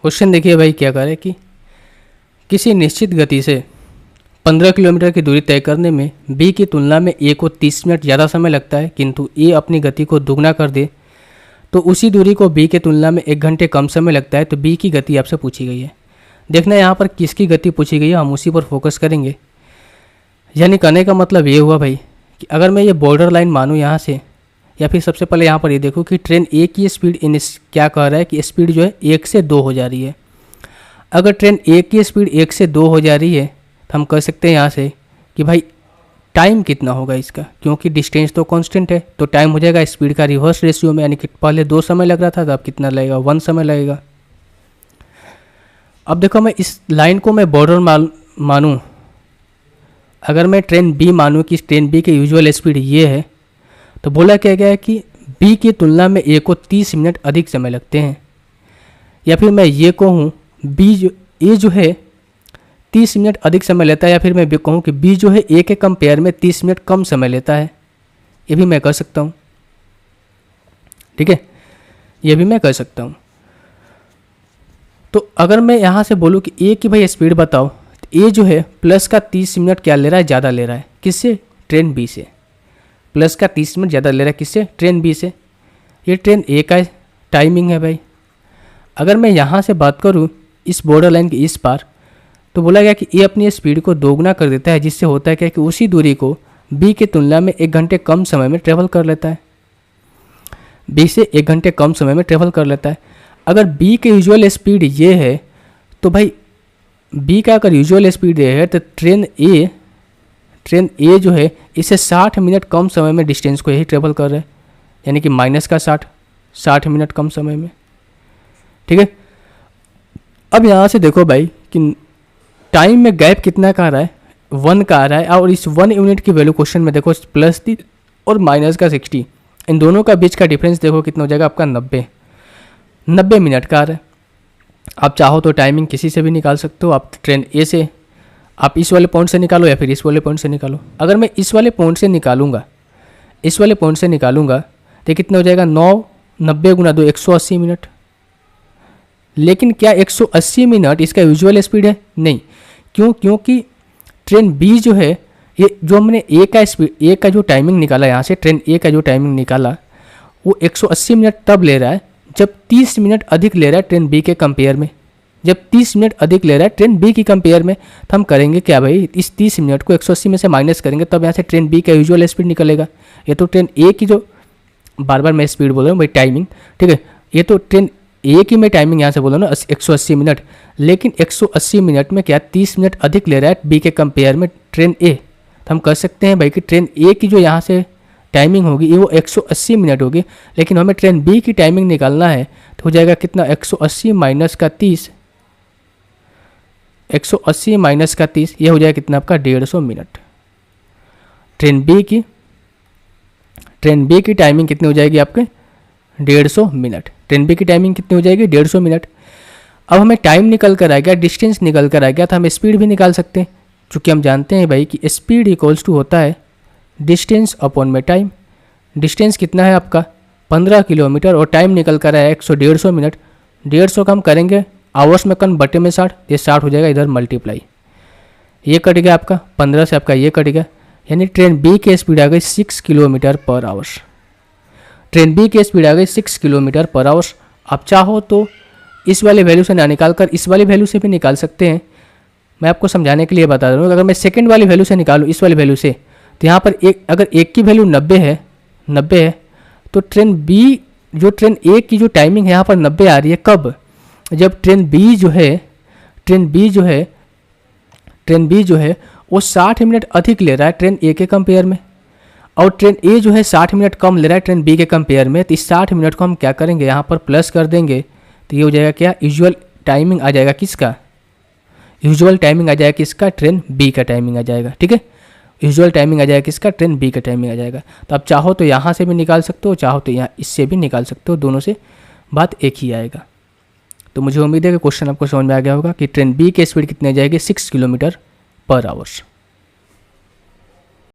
Question देखिए भाई, क्या कह रहे कि किसी निश्चित गति से 15 किलोमीटर की दूरी तय करने में बी की तुलना में ए को 30 मिनट ज़्यादा समय लगता है, किंतु ए अपनी गति को दुगना कर दे तो उसी दूरी को बी के तुलना में 1 घंटे कम समय लगता है। तो बी की गति आपसे पूछी गई है। देखना यहाँ पर किसकी गति पूछी गई है, हम उसी पर फोकस करेंगे। यानी कहने का मतलब ये हुआ भाई कि अगर मैं ये बॉर्डर लाइन मानूँ यहाँ से, या फिर सबसे पहले यहाँ पर ये देखो कि ट्रेन ए की स्पीड क्या कह रहा है कि स्पीड जो है 1 से 2 हो जा रही है। अगर ट्रेन ए की स्पीड 1 से 2 हो जा रही है तो हम कह सकते हैं यहाँ से कि भाई टाइम कितना होगा इसका, क्योंकि डिस्टेंस तो कांस्टेंट है, तो टाइम हो जाएगा स्पीड का रिवर्स रेशियो में, यानी कि पहले 2 समय लग रहा था तो अब कितना लगेगा, 1 समय लगेगा। अब देखो मैं इस लाइन को मैं बॉर्डर मानूँ, अगर मैं ट्रेन बी मानूँ कि ट्रेन बी की यूजुअल स्पीड ये है, तो बोला क्या गया है कि बी की तुलना में ए को 30 मिनट अधिक समय लगते हैं। या फिर मैं ये कहूँ ए जो है 30 मिनट अधिक समय लेता है, या फिर मैं भी कहूँ कि बी जो है ए के कंपेयर में 30 मिनट कम समय लेता है। ये भी मैं कह सकता हूँ, ठीक है, ये भी मैं कह सकता हूँ। तो अगर मैं यहाँ से बोलूँ कि ए की भाई स्पीड बताओ, तो ए जो है प्लस का 30 मिनट क्या ले रहा है, ज़्यादा ले रहा है। किससे? ट्रेन बी से। प्लस का 30 मिनट ज़्यादा ले रहा है किससे? ट्रेन बी से। ये ट्रेन ए का टाइमिंग है भाई। अगर मैं यहाँ से बात करूँ इस बॉर्डर लाइन के इस पार, तो बोला गया कि ए अपनी स्पीड को दोगुना कर देता है, जिससे होता है क्या कि उसी दूरी को बी की तुलना में 1 घंटे कम समय में ट्रेवल कर लेता है। बी से 1 घंटे कम समय में ट्रेवल कर लेता है। अगर बी की यूजुअल स्पीड ये है, तो भाई बी का अगर यूजुअल स्पीड ये है तो ट्रेन ए जो है इसे 60 मिनट कम समय में डिस्टेंस को यही ट्रेवल कर रहा है, यानी कि माइनस का 60 मिनट कम समय में, ठीक है। अब यहाँ से देखो भाई कि टाइम में गैप कितना का आ रहा है, 1 का आ रहा है, और इस 1 यूनिट की वैल्यू क्वेश्चन में देखो प्लस थी और माइनस का 60, इन दोनों का बीच का डिफरेंस देखो कितना हो जाएगा आपका 90 मिनट का आ रहा है। आप चाहो तो टाइमिंग किसी से भी निकाल सकते हो, आप ट्रेन ए से आप इस वाले पॉइंट से निकालो या फिर इस वाले पॉइंट से निकालो। अगर मैं इस वाले पॉइंट से निकालूंगा तो कितना हो जाएगा, 90 गुना 2 180 मिनट। लेकिन क्या 180 मिनट इसका यूजुअल स्पीड है? नहीं। क्यों? क्योंकि ट्रेन बी जो है, ये जो हमने ए का जो टाइमिंग निकाला, यहाँ से ट्रेन ए का जो टाइमिंग निकाला वो 180 मिनट तब ले रहा है जब 30 मिनट अधिक ले रहा है ट्रेन बी के कंपेयर में। जब 30 मिनट अधिक ले रहा है ट्रेन बी की कंपेयर में, तो हम करेंगे क्या भाई, इस 30 मिनट को 180 में से माइनस करेंगे, तब यहाँ से ट्रेन बी का यूजुअल स्पीड निकलेगा। ये तो ट्रेन ए की जो, बार बार मैं स्पीड बोल रहा हूँ भाई, टाइमिंग, ठीक है, ये तो ट्रेन ए की मैं टाइमिंग यहाँ से बोल रहा हूँ ना 180 मिनट, लेकिन 180 मिनट में क्या 30 मिनट अधिक ले रहा है बी के कंपेयर में ट्रेन ए। तो हम कह सकते हैं भाई कि ट्रेन ए की जो यहाँ से टाइमिंग होगी वो 180 मिनट होगी, लेकिन हमें ट्रेन बी की टाइमिंग निकालना है, तो हो जाएगा कितना, 180 माइनस का 30, 180 माइनस का 30, ये हो जाएगा कितना आपका 150 मिनट। ट्रेन बी की टाइमिंग कितनी हो जाएगी आपके, 150 मिनट। ट्रेन बी की टाइमिंग कितनी हो जाएगी, 150 मिनट। अब हमें टाइम निकल कर आ गया, डिस्टेंस निकल कर आ गया, तो हम स्पीड भी निकाल सकते हैं, क्योंकि हम जानते हैं भाई कि स्पीड इक्वल्स टू होता है डिस्टेंस अपॉन में टाइम। डिस्टेंस कितना है आपका 15 किलोमीटर, और टाइम निकल कर आया 150 मिनट। 150 का हम करेंगे आवर्स में कन बटे में 60, ये 60 हो जाएगा इधर मल्टीप्लाई, ये कट गया आपका 15 से आपका ये कट गया, यानी ट्रेन बी की स्पीड आ गई 6 kilometre per hours. Train B की स्पीड आ गई 6 किलोमीटर पर आवर्स। आप चाहो तो इस वाले वैल्यू से ना निकाल कर इस वाली वैल्यू से भी निकाल सकते हैं। मैं आपको समझाने के लिए बता रहा हूँ, अगर मैं सेकंड वाली वैल्यू से निकालूँ इस वाली वैल्यू से, तो यहाँ पर अगर एक की वैल्यू 90 है, तो ट्रेन बी जो ट्रेन ए की जो टाइमिंग है यहाँ पर 90 आ रही है। कब? जब ट्रेन बी जो है वो 60 मिनट अधिक ले रहा है ट्रेन ए के कंपेयर में, और ट्रेन ए जो है 60 मिनट कम ले रहा है ट्रेन बी के कंपेयर में। तो इस 60 मिनट को हम क्या करेंगे, यहाँ पर प्लस कर देंगे, तो ये हो जाएगा क्या, यूजुअल टाइमिंग आ जाएगा किसका, ट्रेन बी का टाइमिंग आ जाएगा, ठीक है। यूजुअल टाइमिंग आ जाएगा किसका, ट्रेन बी का टाइमिंग आ जाएगा। तो आप चाहो तो यहाँ से भी निकाल सकते हो, चाहो तो यहाँ इससे भी निकाल सकते हो, दोनों से बात एक ही आएगा। तो मुझे उम्मीद है कि क्वेश्चन आपको समझ में आ गया होगा कि ट्रेन बी की स्पीड कितनी आ जाएगी, 6 किलोमीटर पर आवर्स।